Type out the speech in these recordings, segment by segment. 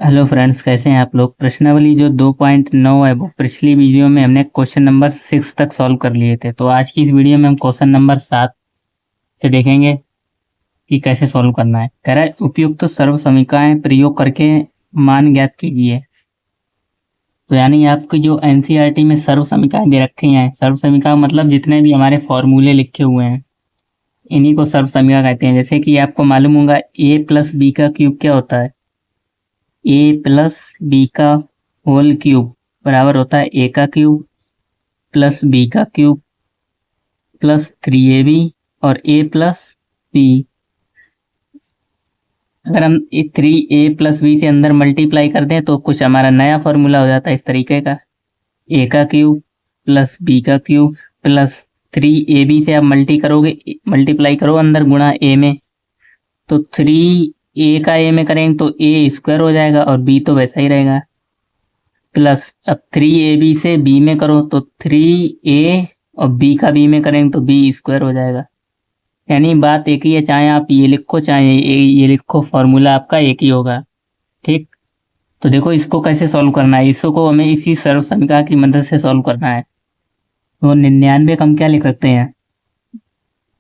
Hello friends, कैसे हैं आप लोग। प्रश्नावली जो 2.9 है वो पिछली वीडियो में हमने क्वेश्चन नंबर 6 तक सॉल्व कर लिए थे। तो आज की इस वीडियो में हम क्वेश्चन नंबर 7 से देखेंगे कि कैसे सॉल्व करना है। कह रहा है उपयुक्त तो सर्व समीकरण प्रयोग करके मान ज्ञात कीजिए। तो यानी आपकी जो एनसीईआरटी में सर्व समीकरण दे रखे हैं, सर्व समीकरण मतलब जितने भी हमारे फॉर्मूले लिखे हुए हैं इन्हीं को सर्व समीकरण कहते हैं। जैसे कि आपको मालूम होगा ए प्लस बी का क्यूब क्या होता है। ए प्लस बी का होल क्यूब बराबर होता है ए का क्यूब प्लस बी का क्यूब प्लस 3ab और ए प्लस बी। अगर हम 3a प्लस बी से अंदर मल्टीप्लाई कर दें तो कुछ हमारा नया फॉर्मूला हो जाता है इस तरीके का। ए का क्यूब प्लस बी का क्यूब प्लस 3ab से आप मल्टीप्लाई करो अंदर गुणा ए में, तो 3a का ए में करेंगे तो ए स्क्वायर हो जाएगा और बी तो वैसा ही रहेगा। प्लस अब 3ab से बी में करो तो 3a और बी का बी में करेंगे तो बी स्क्वायर हो जाएगा। यानी बात एक ही है, चाहे आप ये लिखो चाहे ये लिखो, फॉर्मूला आपका एक ही होगा। ठीक। तो देखो इसको कैसे सॉल्व करना है। इसको हमें इसी सर्व समीकरण की मदद से सॉल्व करना है। तो 99 को हम क्या लिख सकते हैं।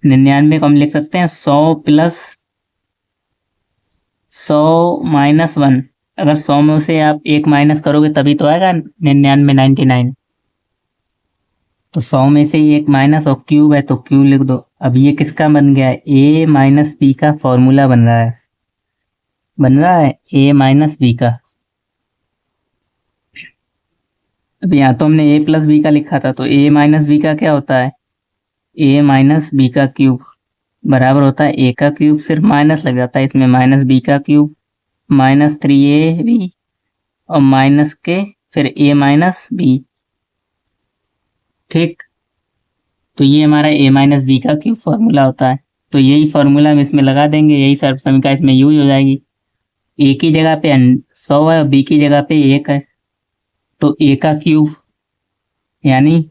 99 को हम लिख सकते हैं 100 प्लस 100 माइनस 1। अगर 100 में से आप एक माइनस करोगे तभी तो आएगा 99। तो 100 में से एक माइनस और क्यूब है तो क्यूब लिख दो। अब ये किसका बन गया है, ए माइनस बी का फॉर्मूला बन रहा है ए माइनस बी का। अब यहाँ तो हमने ए प्लस बी का लिखा था, तो ए माइनस बी का क्या होता है, ए माइनस बी का क्यूब बराबर होता है ए का क्यूब, सिर्फ माइनस लग जाता है इसमें, माइनस बी का क्यूब माइनस 3ab और माइनस के फिर ए माइनस बी। ठीक। तो ये हमारा ए माइनस बी का क्यूब फॉर्मूला होता है। तो यही फॉर्मूला हम इसमें लगा देंगे, यही सर्व समीकरण इसमें यूज हो जाएगी। ए की जगह पे 100 है और बी की जगह पे 1 है, तो ए का क्यूब यानी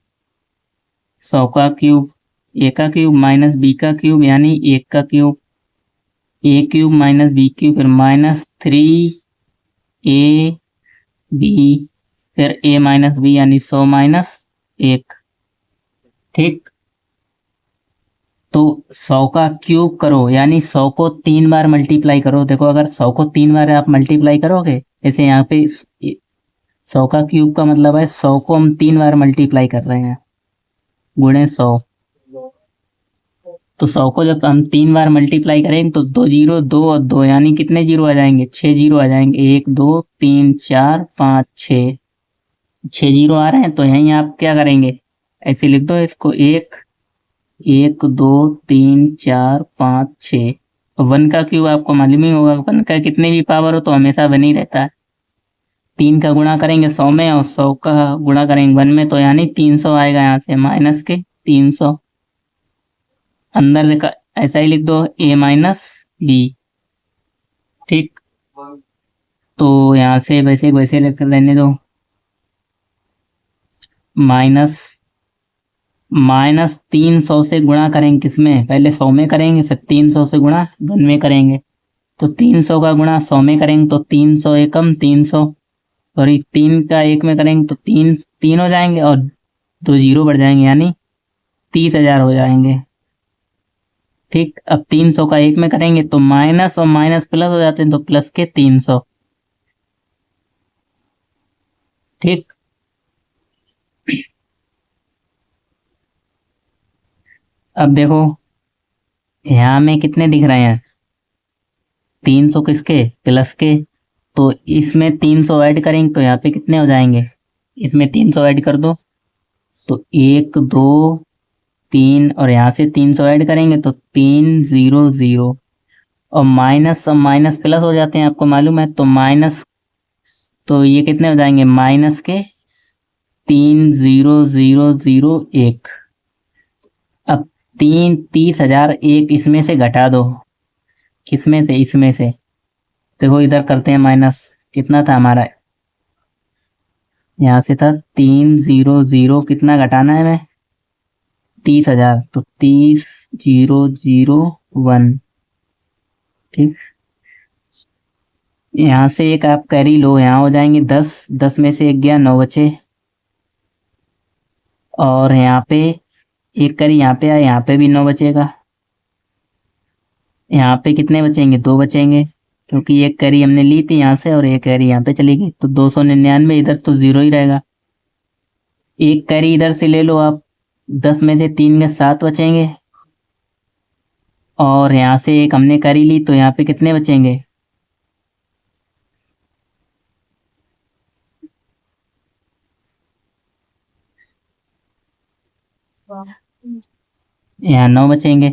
100 का क्यूब, ए का क्यूब माइनस बी का क्यूब यानी 1 का क्यूब, ए क्यूब माइनस बी क्यूब फिर माइनस 3ab फिर ए माइनस बी यानी 100 माइनस 1। ठीक। तो 100 का क्यूब करो यानी 100 को 3 बार मल्टीप्लाई करो। देखो अगर 100 को 3 बार आप मल्टीप्लाई करोगे, जैसे यहाँ पे 100 का क्यूब का मतलब है 100 को हम 3 बार मल्टीप्लाई कर रहे हैं गुणे 100। तो 100 को जब हम 3 बार मल्टीप्लाई करेंगे तो 2 जीरो 2 और 2 यानी कितने जीरो आ जाएंगे, 6 जीरो आ जाएंगे। 1 2 3 4 5 6, 6 जीरो आ रहे हैं। तो यहीं आप क्या करेंगे, ऐसे लिख दो इसको, 1 2 3 4 5 6। तो 1 का क्यूब आपको मालूम ही होगा, 1 का कितने भी पावर हो तो हमेशा 1 ही रहता है। 3 का गुणा करेंगे 100 में और 100 का गुणा करेंगे 1 में, तो यानी 300 आएगा यहाँ से, माइनस के 300 अंदर लिखा, ऐसा ही लिख दो ए माइनस बी। ठीक। तो यहाँ से वैसे वैसे लिख लेने दो, माइनस 300 से गुणा करेंगे किसमें, पहले 100 में करेंगे फिर 300 से गुणा 1 में करेंगे। तो 300 का गुणा 100 में करेंगे तो 300 एकम 300, सॉरी 3 का 1 में करेंगे तो 3 3 हो जाएंगे और 2 जीरो बढ़ जाएंगे यानी 30,000 हो जाएंगे। ठीक। अब 300 का 1 में करेंगे तो माइनस और माइनस प्लस हो जाते हैं तो प्लस के 300। ठीक। अब देखो यहाँ में कितने दिख रहे हैं, 300 किसके, प्लस के। तो इसमें 300 ऐड करेंगे तो यहाँ पे कितने हो जाएंगे, इसमें 300 ऐड कर दो तो 1 2 3 और यहाँ से 300 ऐड करेंगे तो 300 और माइनस प्लस हो जाते हैं आपको मालूम है, तो माइनस, तो ये कितने हो जाएंगे, माइनस के 3001। अब 30,001 इसमें से घटा दो, किसमें से, इसमें से। देखो इधर करते हैं माइनस, कितना था हमारा, यहाँ से था 300, कितना घटाना है हमें, 30,000, तो 30,001। ठीक। यहाँ से एक आप कैरी लो, यहाँ हो जाएंगे 10, 10 में से एक गया 9 बचे। और यहाँ पे एक कैरी यहाँ पे आया, यहाँ पे भी 9 बचेगा। यहाँ पे कितने बचेंगे? 2 बचेंगे, क्योंकि एक कैरी हमने ली थी यहाँ से और एक कैरी यहाँ पे चली गई, तो 299। इधर तो 0 ही रहेगा। एक कैरी इधर से ले लो आप, 10 में से 3 में 7 बचेंगे। और यहाँ से एक हमने कैरी ली, तो यहाँ पे कितने बचेंगे? यहाँ 9 बचेंगे।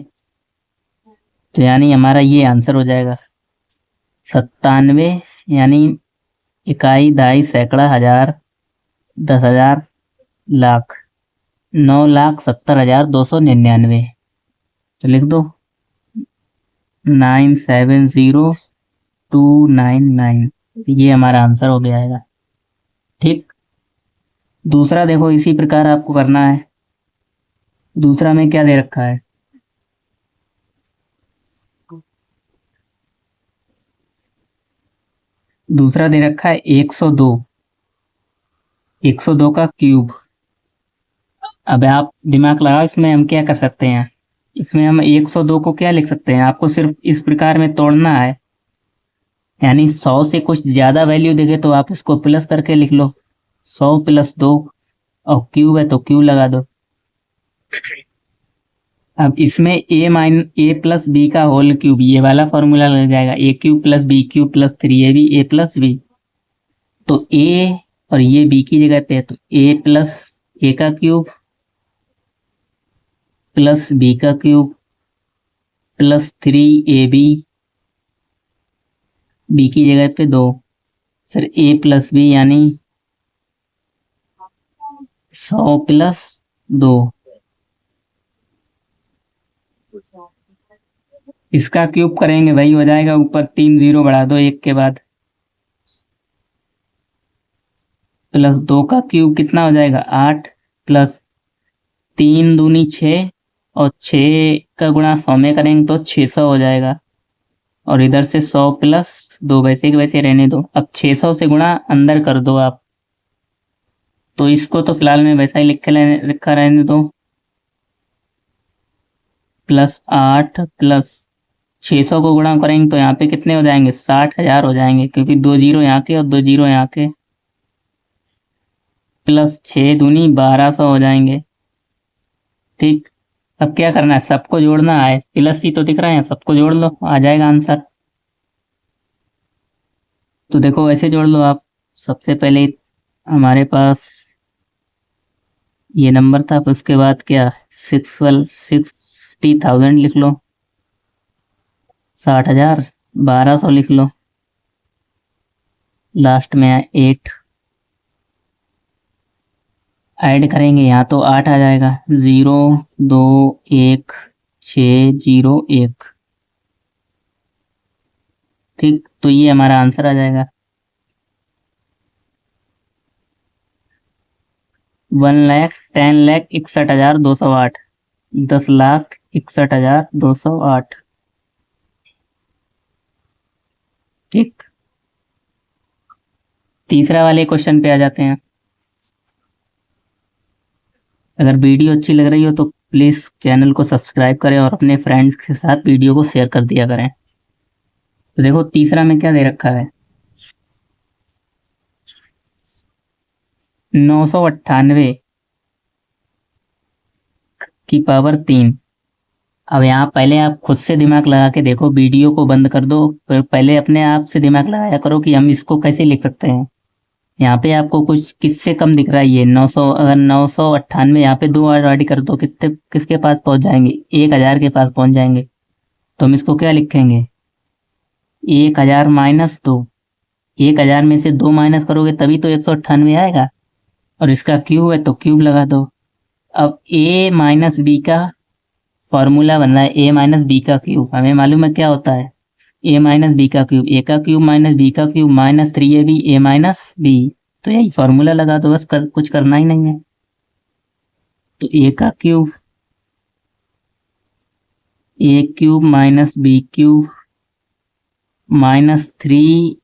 तो यानी हमारा ये आंसर हो जाएगा 97, यानी इकाई, दहाई, सैकड़ा, हजार, 10,000, लाख, 9,70,299। तो लिख दो 970,299। ये हमारा आंसर हो गया है। ठीक। दूसरा देखो, इसी प्रकार आपको करना है। दूसरा में क्या दे रखा है? दूसरा दे रखा है 102, 102 का क्यूब। अब आप दिमाग लगाओ, इसमें हम क्या कर सकते हैं? इसमें हम 102 को क्या लिख सकते हैं? आपको सिर्फ इस प्रकार में तोड़ना है, यानी 100 से कुछ ज्यादा वैल्यू दिखे तो आप उसको प्लस करके लिख लो, 100 + 2, और क्यूब है तो क्यूब लगा दो। अब इसमें a+b का होल क्यूब, ये वाला फॉर्मूला लग जाएगा, a³ + b³ + 3ab a + b। तो a और ये b की जगह पे है, तो a + a का क्यूब + b का क्यूब + 3ab, b की जगह पे 2, फिर a + b, यानी 100 + 2। इसका क्यूब करेंगे, वही हो जाएगा, ऊपर 3 0 बढ़ा दो एक के बाद, +2 का क्यूब कितना हो जाएगा? 8, + 3 दूनी 6, और 6 का गुणा 100 में करेंगे तो 600 हो जाएगा। और इधर से 100 + 2 वैसे के वैसे रहने दो। अब 600 से गुणा अंदर कर दो आप, तो इसको तो फिलहाल में वैसा ही लिखा रहने दो, +8 + 600 को गुणा करेंगे तो यहाँ पे कितने हो जाएंगे? 60,000 हो जाएंगे, क्योंकि 2 0 यहाँ के और 2 0 यहाँ के, +6 दूनी 1200 हो जाएंगे। ठीक। अब क्या करना है? सबको जोड़ना है, प्लस ही तो दिख रहे हैं, सबको जोड़ लो, आ जाएगा आंसर। तो देखो ऐसे जोड़ लो आप। सबसे पहले हमारे पास ये नंबर था, फिर उसके बाद क्या? 60,000 लिख लो, 60,000, 1200 लिख लो, लास्ट में 8 ऐड करेंगे, यहाँ तो 8 आ जाएगा, 0 2 1 6 0 1। ठीक। तो ये हमारा आंसर आ जाएगा 1,10,61,208, 10,61,208। ठीक। तीसरा वाले क्वेश्चन पे आ जाते हैं। अगर वीडियो अच्छी लग रही हो तो प्लीज चैनल को सब्सक्राइब करें और अपने फ्रेंड्स के साथ वीडियो को शेयर कर दिया करें। तो देखो तीसरा में क्या दे रखा है? 998 की पावर 3। अब यहाँ पहले आप खुद से दिमाग लगा के देखो, वीडियो को बंद कर दो, फिर पहले अपने आप से दिमाग लगाया करो कि हम इसको कैसे लिख सकते हैं। यहाँ पे आपको कुछ किससे कम दिख रहा है? ये 900, अगर 998 यहाँ पे 2 ऐड कर दो, कितने किसके पास पहुंच जाएंगे? 1,000 के पास पहुंच जाएंगे। तो हम इसको क्या लिखेंगे? 1,000 - 2। 1,000 में से 2 माइनस करोगे तभी तो 198 आएगा, और इसका क्यूब है तो क्यूब लगा दो। अब a - b का फॉर्मूला बन रहा है, a - b का क्यूब, हमें मालूम है क्या होता है? a - b का क्यूब, a का क्यूब - b का क्यूब -3ab a - b। तो यही फॉर्मूला लगा दो, बस कुछ करना ही नहीं है। तो a का cube, a³ - b³ -3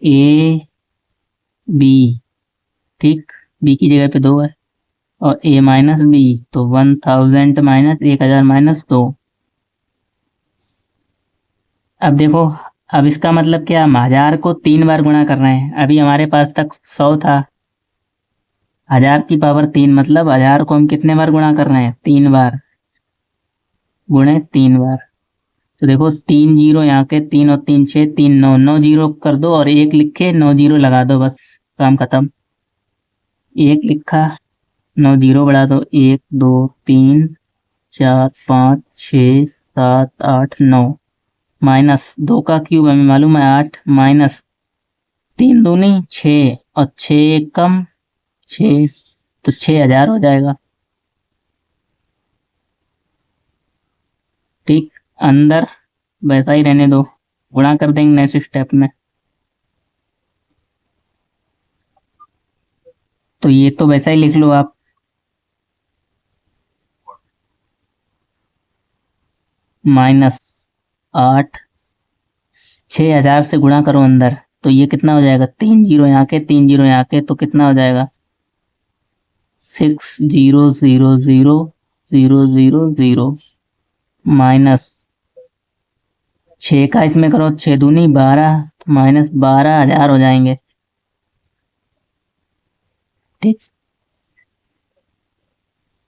a b, ठीक, बी की जगह पे 2 है, और ए माइनस बी, तो 1000 माइनस 1000 माइनस 2। अब देखो, अब इसका मतलब क्या, हम 1000 को 3 बार गुणा कर रहे हैं। अभी हमारे पास तक 100 था, 1000 की पावर 3, मतलब 1000 को हम कितने बार गुणा कर रहे हैं, 3 बार, गुणे 3 बार। तो देखो 3 जीरो यहाँ के, 3 और 3 6, 3 9, 9 जीरो कर दो और 1 लिखे, 9 जीरो लगा दो, बस काम खत्म। 1 लिखा, 9 जीरो बढ़ा दो, 1 2 3 4 5 6 7 8 9, माइनस 2 का क्यूब हमें मालूम है 8, माइनस 3 दूनी 6, और 6 कम 6, तो 6000 हो जाएगा। ठीक, अंदर वैसा ही रहने दो, गुणा कर देंगे नेक्स्ट स्टेप में। तो ये तो वैसा ही लिख लो आप, माइनस 8, 6000 से गुणा करो अंदर, तो ये कितना हो जाएगा, 3 जीरो यहाँ के, 3 जीरो यहाँ के, तो कितना हो जाएगा, 600000, माइनस 6 का इसमें करो, 6 दूनी 12, तो माइनस 12000 हो जाएंगे। ठीक,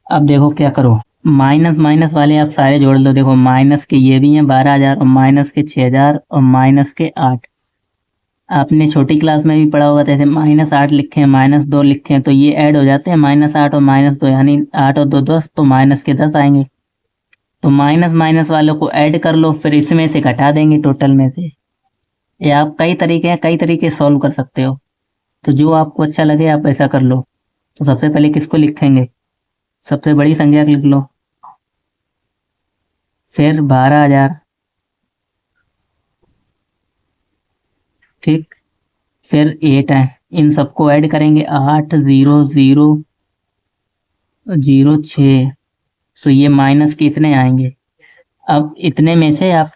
अब देखो क्या करो, माइनस माइनस वाले आप सारे जोड़ लो। देखो माइनस के ये भी हैं 12000, और माइनस के 6000, और माइनस के 8। आपने छोटी क्लास में भी पढ़ा होगा, जैसे -8 लिखे हैं, -2 लिखे हैं, तो ये ऐड हो जाते हैं, -8 और -2, यानी 8 और 2 10, तो माइनस के 10 आएंगे। तो माइनस माइनस वालों को ऐड कर लो, फिर इसमें से घटा देंगे टोटल में से। ये आप कई तरीके हैं, कई तरीके सॉल्व कर सकते हो, तो जो आपको अच्छा लगे आप ऐसा कर लो। तो सबसे पहले किसको लिखेंगे, सबसे बड़ी संख्या को लिख लो, फिर 12000, ठीक, फिर 8 है, इन सबको ऐड करेंगे, 8 0 0 0 6, तो ये माइनस के इतने आएंगे। अब इतने में से आप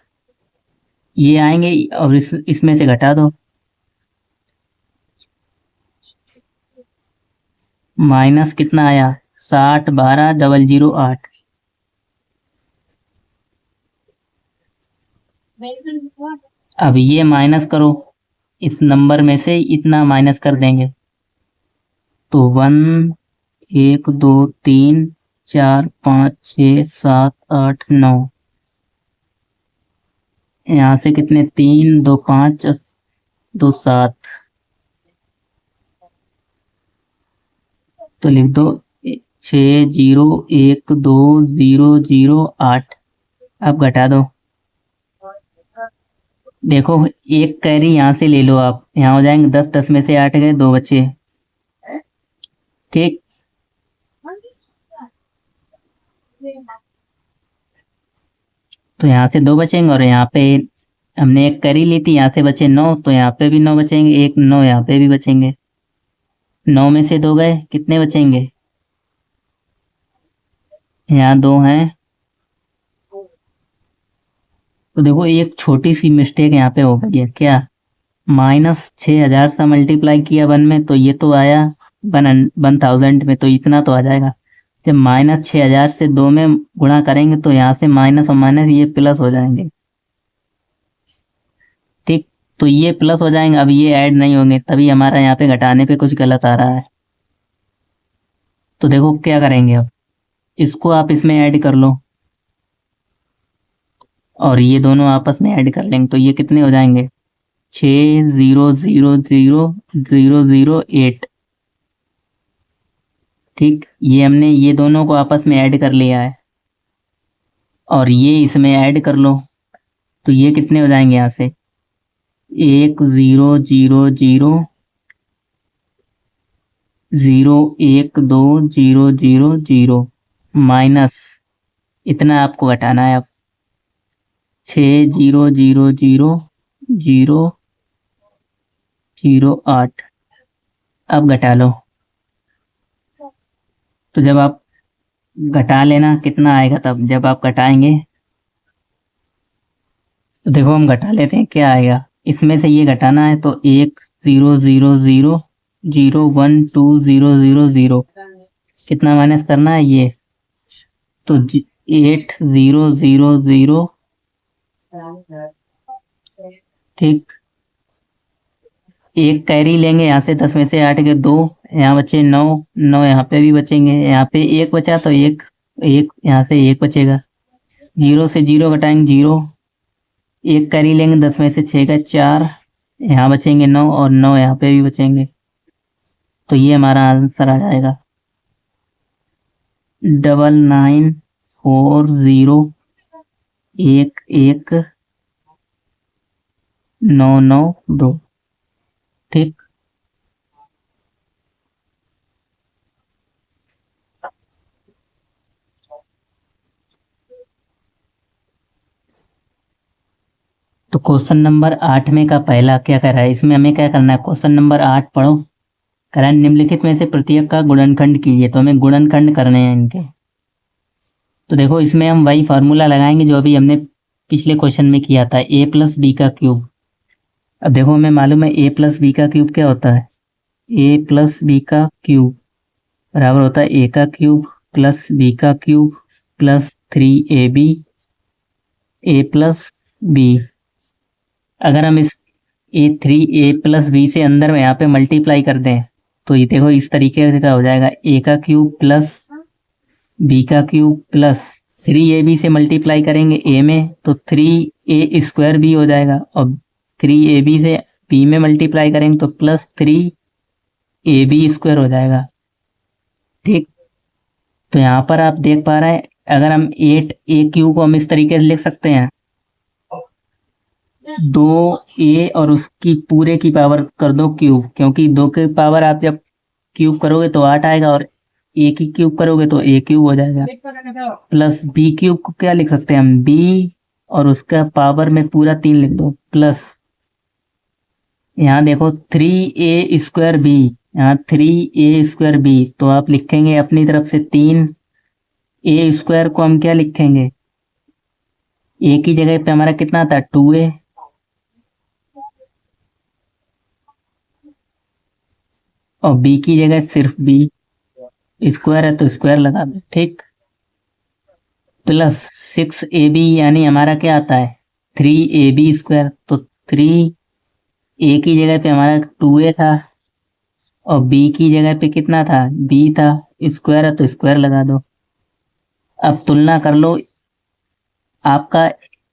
ये आएंगे, और इसमें से घटा दो, माइनस कितना आया, 60 12 0 8। अब ये माइनस करो, इस नंबर में से इतना माइनस कर देंगे, तो 1 1 2 3 4 5 6 7 8 9, यहाँ से कितने, 3 2 5 2 7, तो लिख दो 6 0 1 2 0 0 8। अब घटा दो, देखो एक कैरी यहाँ से ले लो आप, यहाँ हो जाएंगे 10, 10 में से 8 गए, 2 बचे, ठीक। तो यहाँ से 2 बचेंगे, और यहाँ पे हमने एक कैरी ली थी, यहाँ से बचे 9, तो यहाँ पे भी 9 बचेंगे, एक 9 यहाँ पे भी बचेंगे, 9 में से 2 गए, कितने बचेंगे, यहाँ 2 हैं। तो देखो एक छोटी सी मिस्टेक यहाँ पे हो गई है, क्या, -6000 से मल्टीप्लाई किया 1 में, तो ये तो आया 1000 में, तो इतना तो आ जाएगा। जब -6000 से 2 में गुणा करेंगे, तो यहाँ से माइनस और माइनस ये प्लस हो जाएंगे, ठीक, तो ये प्लस हो जाएंगे, अब ये ऐड नहीं होंगे, तभी हमारा यहाँ पे घटाने पे कुछ गलत आ रहा है। तो देखो क्या करेंगे, अब इसको आप इसमें ऐड कर लो, और ये दोनों आपस में ऐड कर लेंगे, तो ये कितने हो जाएंगे, 6 0 0 0 0 0 8, ठीक, ये हमने ये दोनों को आपस में ऐड कर लिया है, और ये इसमें ऐड कर लो, तो ये कितने हो जाएंगे, यहाँ से 1 0 0 0 0 1 2 0 0 0, माइनस इतना आपको घटाना है, अब 6 0 0 0 0 0 8। अब घटा लो, तो जब आप घटा लेना कितना आएगा, तब जब आप घटाएंगे, तो देखो हम घटा लेते हैं क्या आएगा, इसमें से ये घटाना है, तो 1 0 0 0 0 1 2 0 0 0 कितना माइनस करना है ये, तो 8 0 0 0, ठीक। एक कैरी लेंगे यहाँ से, 10 में से 8 के 2, यहाँ बचे 9, 9 यहाँ पे भी बचेंगे, यहाँ पे 1 बचा तो एक यहाँ से 1 बचेगा, 0 से 0 घटाएंगे 0, एक कैरी लेंगे, 10 में से 6 का 4, यहाँ बचेंगे 9 और 9 यहाँ पे भी बचेंगे, तो ये हमारा आंसर आ जाएगा 9940119992, ठीक। तो क्वेश्चन नंबर 8 में का पहला क्या कर रहा है, इसमें हमें क्या करना है, क्वेश्चन नंबर 8 पढ़ो। कह रहा है निम्नलिखित में से प्रत्येक का गुणनखंड कीजिए, तो हमें गुणनखंड करने हैं इनके। तो देखो इसमें हम वही फार्मूला लगाएंगे जो अभी हमने पिछले क्वेश्चन में किया था, a प्लस बी का क्यूब। अब देखो हमें मालूम है a प्लस बी का क्यूब क्या होता है, a प्लस बी का क्यूब बराबर होता है a का क्यूब प्लस b का cube plus 3ab a plus b। अगर हम इस a प्लस b से अंदर में यहाँ पे मल्टीप्लाई कर दें, तो ये देखो इस तरीके से क्या हो जाएगा, a का क्यूब प्लस b का क्यूब प्लस 3ab से मल्टीप्लाई करेंगे a में, तो 3a स्क्वायर b हो जाएगा, और 3ab से b में मल्टीप्लाई करेंगे तो प्लस 3ab स्क्वायर हो जाएगा, ठीक। तो यहाँ पर आप देख पा रहे हैं, अगर हम 8a क्यूब को हम इस तरीके से लिख सकते हैं, 2a और उसकी पूरे की पावर कर दो क्यूब, क्योंकि 2 की पावर आप जब क्यूब करोगे तो 8 आएगा, और a की क्यूब करोगे तो a क्यूब हो जाएगा, प्लस b क्यूब को क्या लिख सकते हैं हम, b और उसका पावर में पूरा 3 लिख दो, प्लस यहाँ देखो 3a स्क्वायर b, यहाँ 3a स्क्वायर b, तो आप लिखेंगे अपनी तरफ से 3a स्क्वायर को हम क्या लिखेंगे, a की जगह पे हमारा कितना था 2a, और b की जगह सिर्फ b, स्क्वायर है तो स्क्वायर लगा दो, ठीक। प्लस 6ab यानी हमारा क्या आता है 3ab स्क्वायर, तो 3a की जगह पे हमारा 2a था, और b की जगह पे कितना था b था, स्क्वायर है तो स्क्वायर लगा दो। अब तुलना कर लो, आपका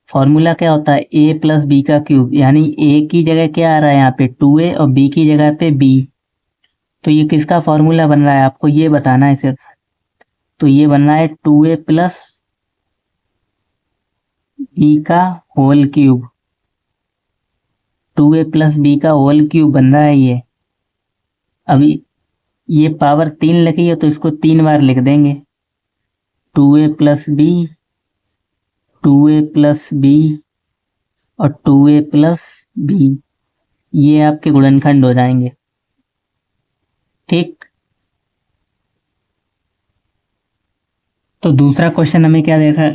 फॉर्मूला क्या होता है a प्लस बी का क्यूब, यानी a की जगह क्या आ रहा है यहाँ पे 2a और b की जगह पे b, तो ये किसका फॉर्मूला बन रहा है आपको ये बताना है सिर्फ, तो ये बन रहा है 2a प्लस बी का whole cube, 2a plus b का होल क्यूब बन रहा है ये। अभी ये पावर 3 लिखी है तो इसको 3 बार लिख देंगे, 2a plus B, 2a plus B और 2a प्लस बी, ये आपके गुणनखंड हो जाएंगे, ठीक। तो दूसरा क्वेश्चन हमें क्या देखा,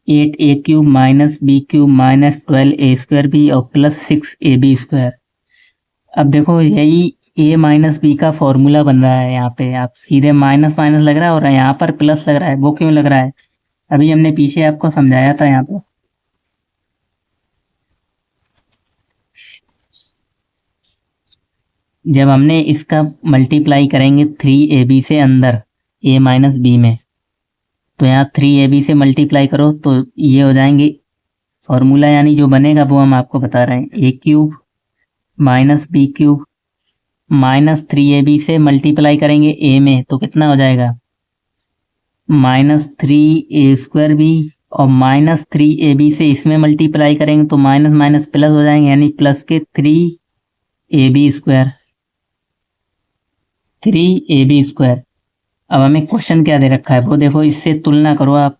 8a cube minus b cube minus 12a square b और प्लस 6ab स्क्वायर। अब देखो यही a माइनस बी का फॉर्मूला बन रहा है, यहाँ पे आप सीधे माइनस माइनस लग रहा है और यहाँ पर प्लस लग रहा है, वो क्यों लग रहा है, अभी हमने पीछे आपको समझाया था। यहाँ पे जब हमने इसका मल्टीप्लाई करेंगे 3ab से अंदर a माइनस बी में, तो यहाँ 3ab से मल्टीप्लाई करो तो ये हो जाएंगे फॉर्मूला, यानी जो बनेगा वो हम आपको बता रहे हैं, a cube minus b cube minus 3ab से मल्टीप्लाई करेंगे a में तो कितना हो जाएगा माइनस 3a स्क्वायर बी, और माइनस 3ab से इसमें मल्टीप्लाई करेंगे तो माइनस माइनस प्लस हो जाएंगे, यानी प्लस के 3ab स्क्वायर, 3ab स्क्वायर। अब हमें क्वेश्चन क्या दे रखा है वो देखो, इससे तुलना करो आप।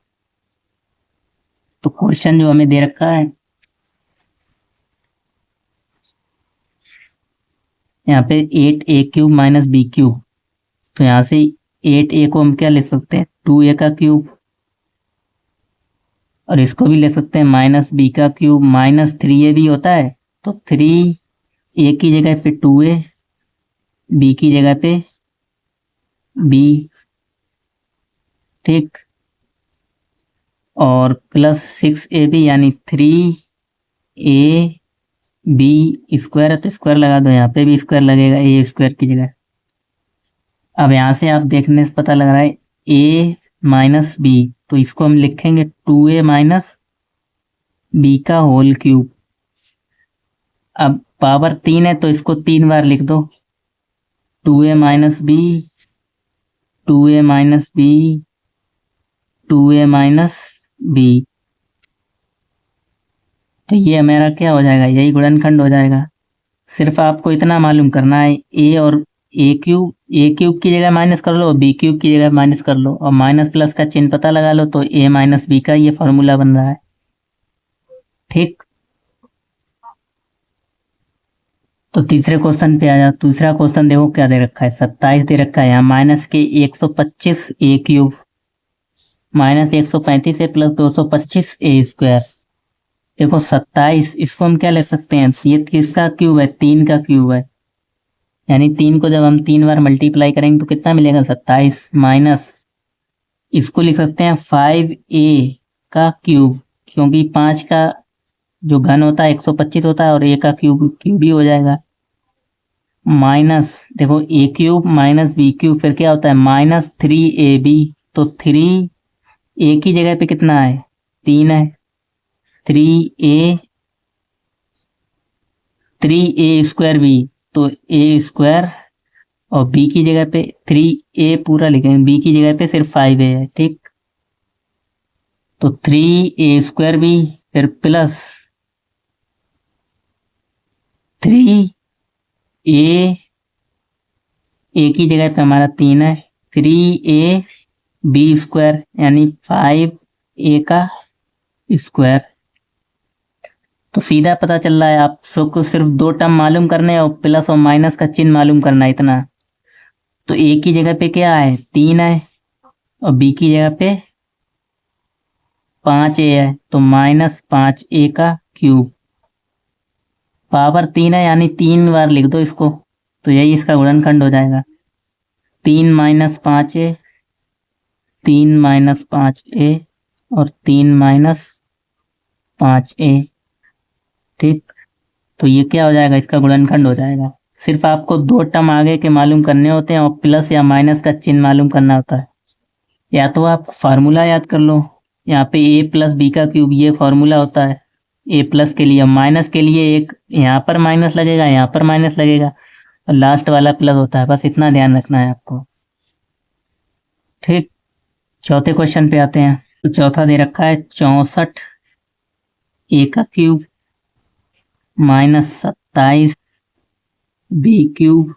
तो क्वेश्चन जो हमें दे रखा है यहाँ पे 8a cube minus b cube, तो यहाँ से 8a को हम क्या लिख सकते हैं 2a का क्यूब, और इसको भी लिख सकते हैं माइनस बी का क्यूब माइनस 3ab होता है, तो 3 ए की जगह पे 2a, बी की जगह पे बी, ठीक, और प्लस 6ab यानी 3ab है तो स्क्वायर लगा दो, यहाँ पे भी स्क्वायर लगेगा ए स्क्वायर की जगह। अब यहाँ से आप देखने से पता लग रहा है a माइनस बी, तो इसको हम लिखेंगे 2a माइनस बी का होल क्यूब। अब पावर 3 है तो इसको 3 बार लिख दो, 2a minus b, 2a minus b, 2a minus b. तो ये हमारा क्या हो जाएगा, यही गुणनखंड हो जाएगा। सिर्फ आपको इतना मालूम करना है, ए और ए क्यूब की जगह माइनस कर लो, बी क्यूब की जगह माइनस कर लो, और माइनस प्लस का चिन्ह पता लगा लो, तो ए माइनस बी का ये फॉर्मूला बन रहा है, ठीक। तो तीसरे क्वेश्चन पे आ जाओ। दूसरा क्वेश्चन देखो क्या दे रखा है, 27 दे रखा है यहाँ, माइनस के 125 ए क्यूब माइनस 135 ए प्लस 225 ए स्क्वायर। देखो 27, इसको हम क्या लिख सकते हैं, ये किसका क्यूब है, 3 का क्यूब है, यानी 3 को जब हम 3 बार मल्टीप्लाई करेंगे तो कितना मिलेगा, 27, माइनस इसको लिख सकते हैं 5a का क्यूब, क्योंकि 5 का जो घन होता है 125 होता है, और a का क्यूब ही हो जाएगा, माइनस देखो ए क्यूब माइनस बी क्यूब, फिर क्या होता है माइनस 3ab, तो 3a की जगह पे कितना है, 3 है, 3a स्क्वायर बी, तो a स्क्वायर, और b की जगह पे 3a पूरा लिखेंगे, b की जगह पे सिर्फ 5a है, ठीक। तो 3a स्क्वायर बी, फिर प्लस 3a, a की जगह पे हमारा 3 है, 3a बी स्क्वायर यानी 5a का स्क्वायर। तो सीधा पता चल रहा है, आप सबको सिर्फ 2 टर्म मालूम करने और प्लस और माइनस का चिन्ह मालूम करना है, इतना। तो a की जगह पे क्या है, 3 है, और b की जगह पे 5a है, तो माइनस 5a का क्यूब, पावर 3 है यानी 3 बार लिख दो इसको, तो यही इसका गुणनखंड हो जाएगा, 3 माइनस 5a, 3 माइनस 5a, और 3 माइनस 5a, ठीक। तो ये क्या हो जाएगा, इसका गुणनखंड हो जाएगा। सिर्फ आपको 2 टर्म आगे के मालूम करने होते हैं और प्लस या माइनस का चिन्ह मालूम करना होता है। या तो आप फार्मूला याद कर लो, यहाँ पे a प्लस बी का क्यूब ये फार्मूला होता है a प्लस के लिए, माइनस के लिए एक यहाँ पर माइनस लगेगा, यहाँ पर माइनस लगेगा, और लास्ट वाला प्लस होता है, बस इतना ध्यान रखना है आपको, ठीक। चौथे क्वेश्चन पे आते हैं। तो चौथा दे रखा है 64 ए का cube minus 27 b cube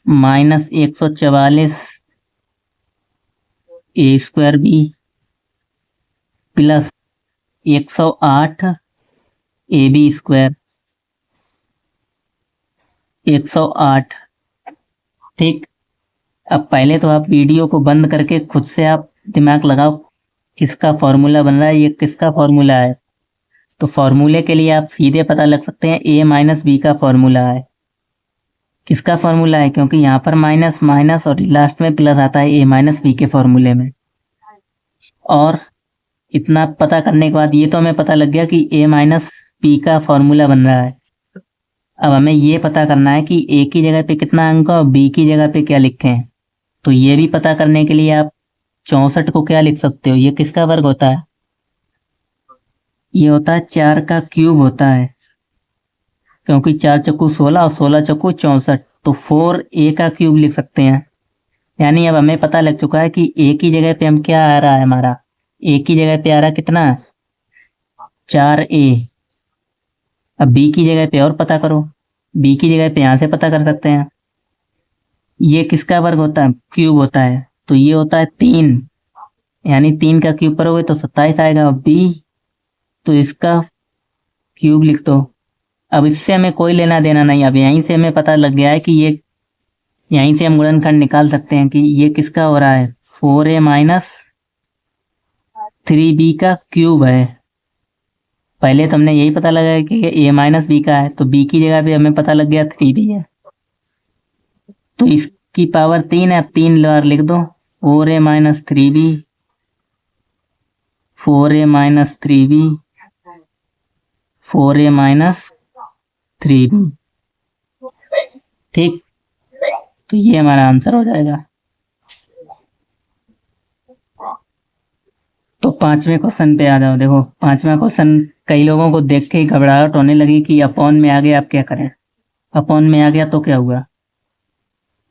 minus 144 a square b plus 108 a b square, 108, ठीक। अब पहले तो आप वीडियो को बंद करके खुद से आप दिमाग लगाओ किसका फॉर्मूला बन रहा है, ये किसका फॉर्मूला है। तो फॉर्मूले के लिए आप सीधे पता लग सकते हैं, a माइनस बी का फॉर्मूला है। किसका फॉर्मूला है, क्योंकि यहाँ पर माइनस माइनस और लास्ट में प्लस आता है a माइनस बी के फॉर्मूले में। और इतना पता करने के बाद ये तो हमें पता लग गया कि a माइनस बी का फॉर्मूला बन रहा है। अब हमें ये पता करना है कि a की जगह पे कितना अंक और b की जगह पे क्या लिखें। तो ये भी पता करने के लिए आप 64 को क्या लिख सकते हो, ये किसका वर्ग होता है, ये होता है 4 का क्यूब होता है, क्योंकि 4 चक्कू 16 और 16 चक्कू 64, तो 4a का क्यूब लिख सकते हैं। यानी अब हमें पता लग चुका है कि a की जगह पे हम क्या आ रहा है, हमारा a की जगह पे आ रहा है कितना, 4a। अब b की जगह पे और पता करो, b की जगह पे यहां से पता कर सकते हैं, ये किसका वर्ग होता है, क्यूब होता है, तो ये होता है 3, यानी 3 का क्यूब करोगे तो 27 आएगा, और b तो इसका क्यूब लिख दो। अब इससे हमें कोई लेना देना नहीं, अब यहीं से हमें पता लग गया है कि ये, यहीं से हम गुणनखंड निकाल सकते हैं कि ये किसका हो रहा है, 4a माइनस 3b का क्यूब है। पहले तो हमने यही पता लगाया कि a माइनस बी का है, तो b की जगह पे हमें पता लग गया 3b है, तो इसकी पावर 3 है। अब 3 बार लिख दो, 4a minus 3b, 4a minus 3b, 4a minus 3b। ठीक, तो ये हमारा आंसर हो जाएगा। तो 5वें क्वेश्चन पे आ जाओ। देखो 5वां क्वेश्चन कई लोगों को देख के घबराहट होने लगी कि अपॉन में आ गया, अब क्या करें। अपॉन में आ गया तो क्या हुआ।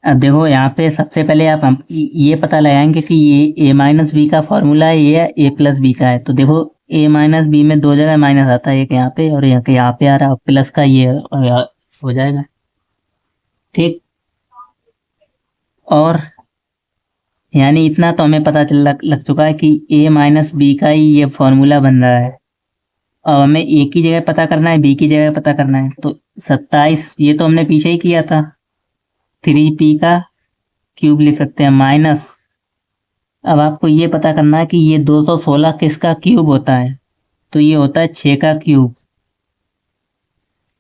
अब देखो यहाँ पे सबसे पहले आप हम ये पता लगाएंगे कि ये a माइनस बी का फॉर्मूला है, ये a प्लस बी का है। तो देखो a माइनस बी में 2 जगह माइनस आता है, एक यहाँ पे और यहाँ पे आ रहा है, प्लस का ये हो जाएगा। ठीक, और यानी इतना तो हमें पता लग चुका है कि a माइनस बी का ही ये फॉर्मूला बन रहा है। अब हमें a की जगह पता करना है, b की जगह पता करना है। तो 27 ये तो हमने पीछे ही किया था, 3p का क्यूब लिख सकते हैं माइनस। अब आपको ये पता करना है कि ये 216 किसका क्यूब होता है। तो ये होता है 6 का क्यूब,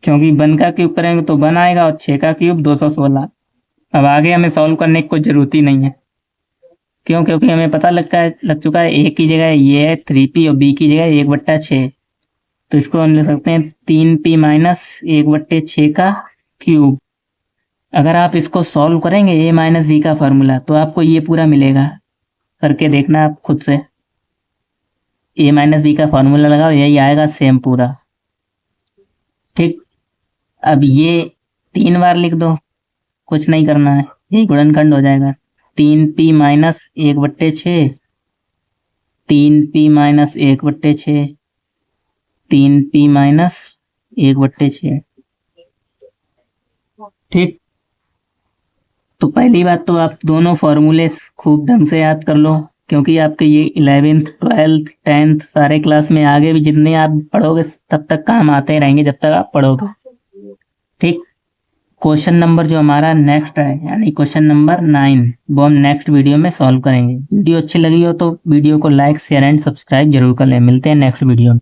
क्योंकि 1 का क्यूब करेंगे तो 1 आएगा और 6 का क्यूब 216। अब आगे हमें सॉल्व करने की कोई जरूरत ही नहीं है, क्यों, क्योंकि हमें पता लग चुका है a की जगह ये है 3p और b की जगह 1/6। तो इसको हम लिख सकते हैं 3p माइनस 1/6 का क्यूब। अगर आप इसको सॉल्व करेंगे a माइनस बी का फॉर्मूला, तो आपको ये पूरा मिलेगा। करके देखना आप खुद से, a माइनस बी का फॉर्मूला लगाओ, यही आएगा सेम पूरा। ठीक, अब ये 3 बार लिख दो, कुछ नहीं करना है, यही गुणनखंड हो जाएगा। 3p minus 1/6, 3p minus 1/6, 3p minus 1/6। ठीक, तो पहली बात तो आप दोनों फॉर्मूले खूब ढंग से याद कर लो, क्योंकि आपके ये 11th 12th 10th सारे क्लास में आगे भी जितने आप पढ़ोगे तब तक काम आते रहेंगे, जब तक आप पढ़ोगे। ठीक, क्वेश्चन नंबर जो हमारा नेक्स्ट है, यानी क्वेश्चन नंबर 9, वो हम नेक्स्ट वीडियो में सॉल्व करेंगे। वीडियो अच्छी लगी हो तो वीडियो को लाइक शेयर एंड सब्सक्राइब जरूर कर लें। मिलते हैं नेक्स्ट वीडियो में।